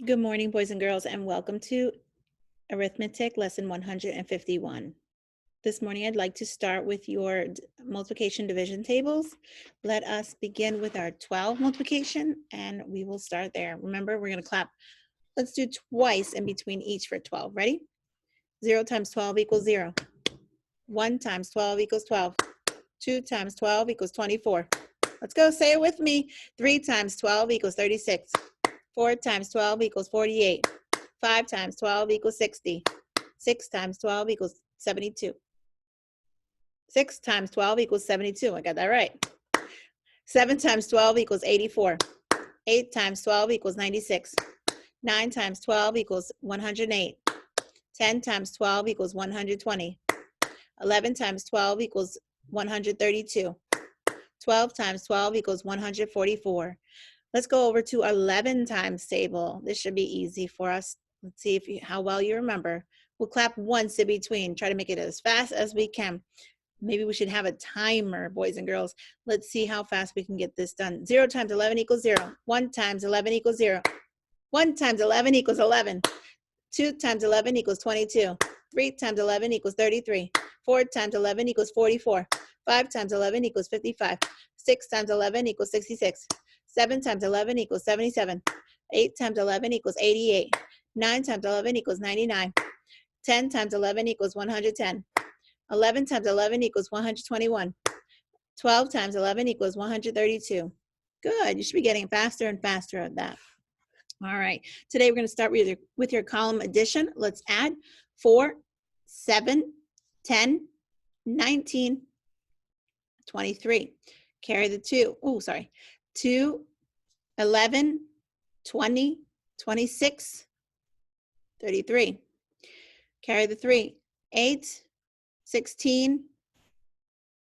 Good morning, boys and girls, and welcome to Arithmetic Lesson 151. This morning, I'd like to start with your multiplication division tables. Let us begin with our 12 multiplication, and we will start there. Remember, we're going to clap. Let's do twice in between each for 12. Ready? 0 times 12 equals 0. 1 times 12 equals 12. 2 times 12 equals 24. Let's go. Say it with me. 3 times 12 equals 36. 4 times 12 equals 48. 5 times 12 equals 60. 6 times 12 equals 72. 6 times 12 equals 72. I got that right. 7 times 12 equals 84. 8 times 12 equals 96. 9 times 12 equals 108. 10 times 12 equals 120. 11 times 12 equals 132. 12 times 12 equals 144. Let's go over to 11 times table. This should be easy for us. Let's see how well you remember. We'll clap once in between. Try to make it as fast as we can. Maybe we should have a timer, boys and girls. Let's see how fast we can get this done. 0 times 11 equals 0. 1 times 11 equals 0. 1 times 11 equals 11. 2 times 11 equals 22. 3 times 11 equals 33. 4 times 11 equals 44. 5 times 11 equals 55. 6 times 11 equals 66. 7 times 11 equals 77. 8 times 11 equals 88. 9 times 11 equals 99. 10 times 11 equals 110. 11 times 11 equals 121. 12 times 11 equals 132. Good. You should be getting faster and faster at that. All right. Today we're going to start with your column addition. Let's add 4, 7, 10, 19, 23. Carry the 2. Oh, sorry. 2, 11, 20, 26, 33. Carry the 3. 8, 16,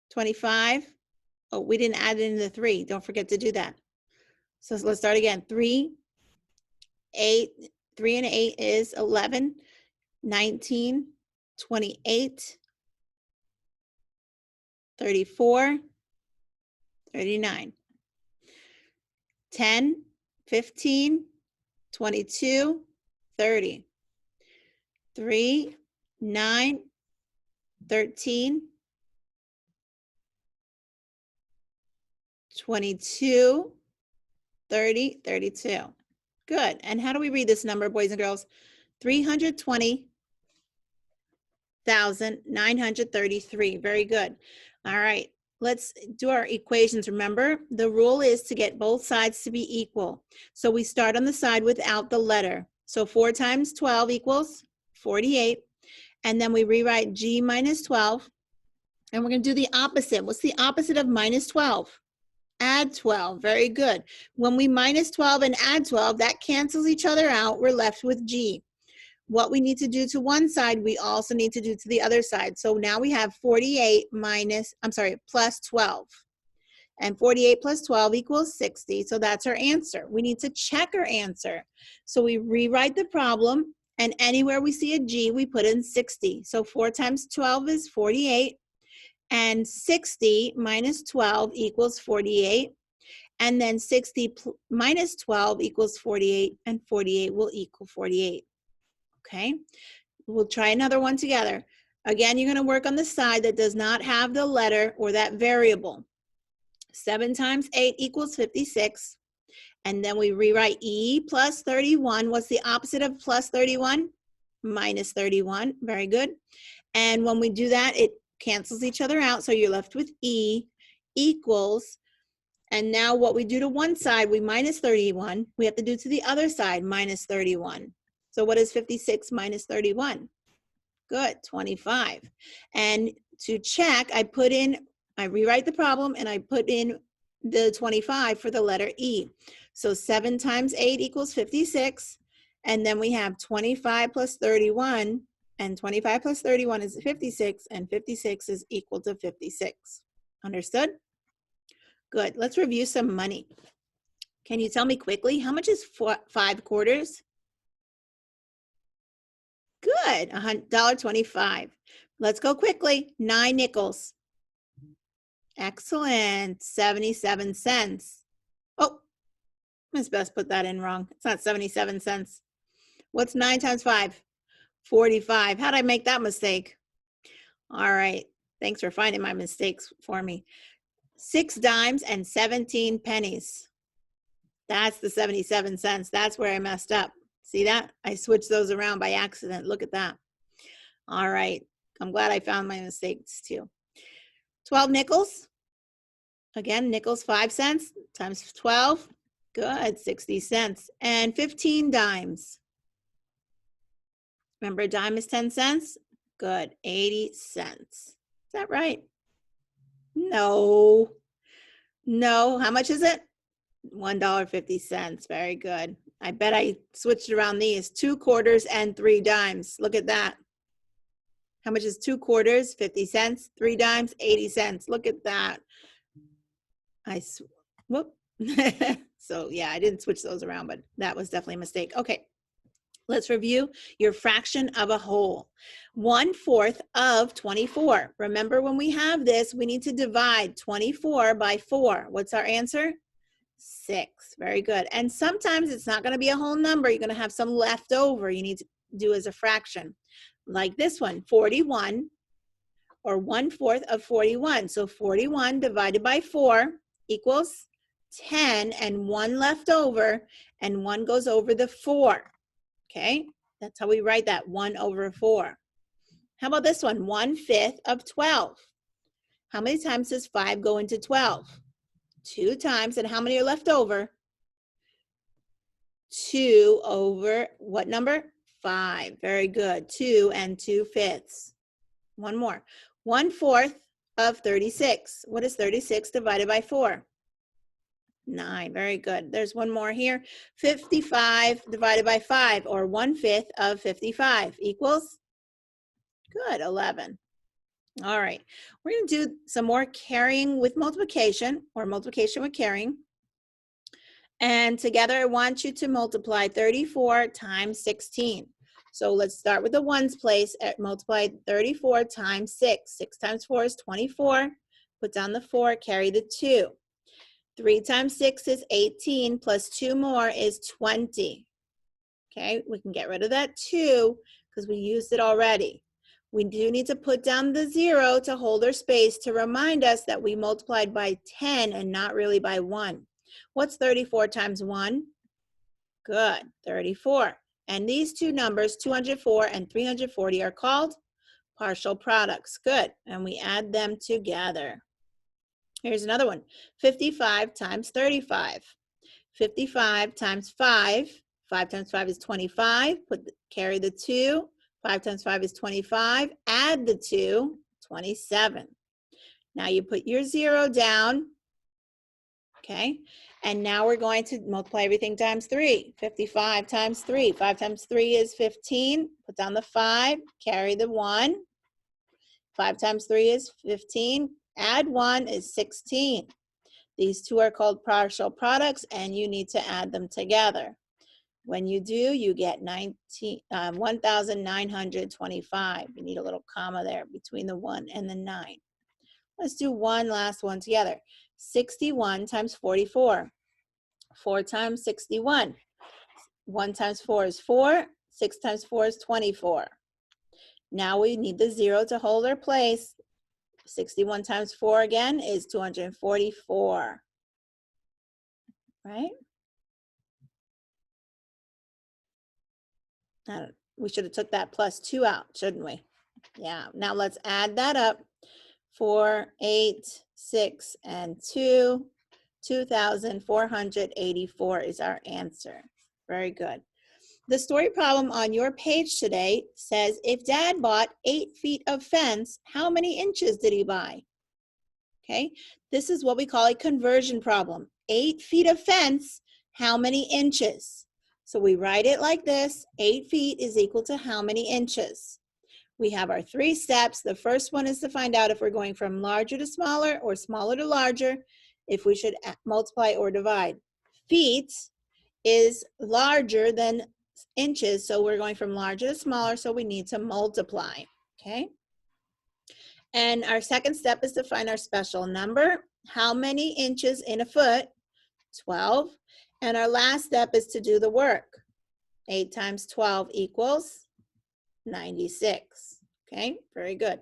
25. Oh, we didn't add in the 3. Don't forget to do that. So let's start again. 3, 8, 3 and 8 is 11, 19, 28, 34, 39. 10, 15, 22, 30. 3, 9, 13, 22, 30, 32. Good. And how do we read this number, boys and girls? 320,933. Very good. All right. Let's do our equations. Remember, the rule is to get both sides to be equal. So we start on the side without the letter. So 4 times 12 equals 48. And then we rewrite G minus 12. And we're going to do the opposite. What's the opposite of minus 12? Add 12. Very good. When we minus 12 and add 12, that cancels each other out. We're left with G. What we need to do to one side, we also need to do to the other side. So now we have 48 plus 12. And 48 plus 12 equals 60. So that's our answer. We need to check our answer. So we rewrite the problem, and anywhere we see a G, we put in 60. So 4 times 12 is 48. And 60 minus 12 equals 48. And then 60 minus 12 equals 48. And 48 will equal 48. Okay, we'll try another one together. Again, you're going to work on the side that does not have the letter or that variable. 7 times 8 equals 56. And then we rewrite E plus 31. What's the opposite of plus 31? Minus 31. Very good. And when we do that, it cancels each other out. So you're left with E equals. And now what we do to one side, we minus 31. We have to do to the other side, minus 31. So what is 56 minus 31? Good, 25. And to check, I rewrite the problem and I put in the 25 for the letter E. So 7 times 8 equals 56. And then we have 25 plus 31. And 25 plus 31 is 56. And 56 is equal to 56. Understood? Good. Let's review some money. Can you tell me quickly, how much is 5 quarters? Good, $1.25. Let's go quickly. 9 nickels. Excellent, 77 cents. Oh, Miss Beth put that in wrong. It's not 77 cents. What's 9 times 5? 45. How'd I make that mistake? All right. Thanks for finding my mistakes for me. 6 dimes and 17 pennies. That's the 77 cents. That's where I messed up. See that? I switched those around by accident. Look at that. All right. I'm glad I found my mistakes too. 12 nickels. Again, nickels 5 cents times 12. Good, 60 cents. And 15 dimes. Remember, a dime is 10 cents? Good, 80 cents. Is that right? No. No, how much is it? $1.50. Very good. I bet I switched around these. 2 quarters and 3 dimes. Look at that. How much is 2 quarters? 50 cents. 3 dimes, 80 cents. Look at that. Whoop. So yeah, I didn't switch those around, but that was definitely a mistake. Okay, let's review your fraction of a whole. 1/4 of 24. Remember, when we have this, we need to divide 24 by 4. What's our answer? 6. Very good. And sometimes it's not going to be a whole number. You're going to have some left over you need to do as a fraction. Like this one, 41, or 1/4 of 41. So 41 divided by 4 equals 10, and 1 left over, and 1 goes over the 4. Okay, that's how we write that, 1 over 4. How about this one, 1/5 of 12? How many times does 5 go into 12? 2 times, and how many are left over? 2 over what number? 5. Very good. 2 and 2/5. One more. 1/4 of 36. What is 36 divided by 4? 9. Very good. There's one more here. 55 divided by 5, or 1/5 of 55, equals? Good, 11. All right. We're going to do some more carrying with multiplication, or multiplication with carrying. And together, I want you to multiply 34 times 16. So let's start with the ones place. Multiply 34 times 6. 6 times 4 is 24. Put down the 4, carry the 2. 3 times 6 is 18, plus 2 more is 20. Okay, we can get rid of that 2 because we used it already. We do need to put down the 0 to hold our space to remind us that we multiplied by 10 and not really by 1. What's 34 times 1? Good, 34. And these two numbers, 204 and 340, are called partial products. Good, and we add them together. Here's another one, 55 times 35. 55 times 5, 5 times 5 is 25, carry the 2, 5 times 5 is 25, add the 2, 27. Now you put your 0 down, okay? And now we're going to multiply everything times 3. 55 times 3, 5 times 3 is 15, put down the 5, carry the 1. 5 times 3 is 15, add 1 is 16. These two are called partial products, and you need to add them together. When you do, you get 1,925. You need a little comma there between the 1 and the 9. Let's do one last one together. 61 times 44. 4 times 61. 1 times 4 is 4. 6 times 4 is 24. Now we need the 0 to hold our place. 61 times 4 again is 244, right? We should have took that plus 2 out, shouldn't we? Yeah, now let's add that up. 4, 8, 6, and 2. 2,484 is our answer. Very good. The story problem on your page today says, if Dad bought 8 feet of fence, how many inches did he buy? Okay, this is what we call a conversion problem. 8 feet of fence, how many inches? So we write it like this, 8 feet is equal to how many inches? We have our 3 steps. The first one is to find out if we're going from larger to smaller or smaller to larger, if we should multiply or divide. Feet is larger than inches, so we're going from larger to smaller, so we need to multiply, okay? And our second step is to find our special number. How many inches in a foot? 12. And our last step is to do the work. 8 times 12 equals 96. Okay, very good.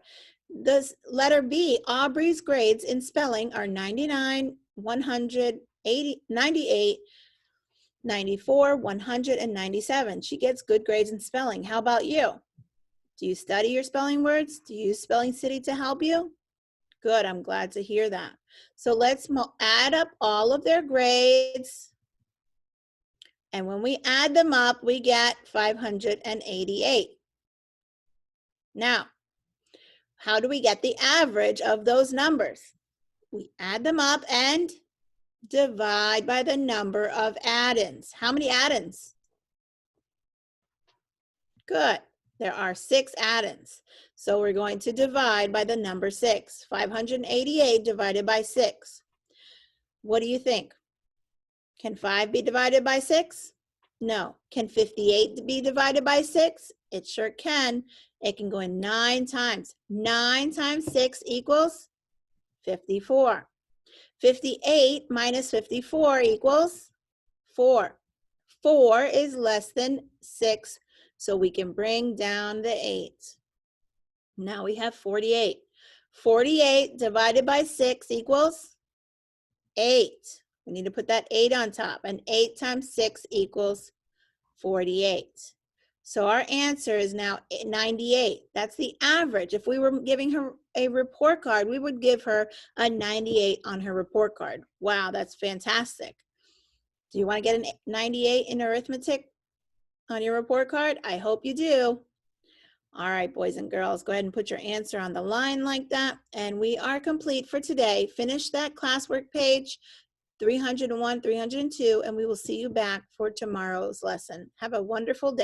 This letter B, Aubrey's grades in spelling are 99, 100, 98, 94, 100, and 97. She gets good grades in spelling. How about you? Do you study your spelling words? Do you use Spelling City to help you? Good, I'm glad to hear that. So let's add up all of their grades. And when we add them up, we get 588. Now, how do we get the average of those numbers? We add them up and divide by the number of addends. How many addends? Good. There are 6 addends. So we're going to divide by the number 6. 588 divided by 6. What do you think? Can 5 be divided by 6? No. Can 58 be divided by 6? It sure can. It can go in 9 times. 9 times 6 equals 54. 58 minus 54 equals 4. 4 is less than 6, so we can bring down the 8. Now we have 48. 48 divided by 6 equals 8. We need to put that 8 on top, and 8 times 6 equals 48. So our answer is now 98. That's the average. If we were giving her a report card, we would give her a 98 on her report card. Wow, that's fantastic. Do you want to get a 98 in arithmetic on your report card? I hope you do. All right, boys and girls, go ahead and put your answer on the line like that. And we are complete for today. Finish that classwork page, 301, 302, and we will see you back for tomorrow's lesson. Have a wonderful day.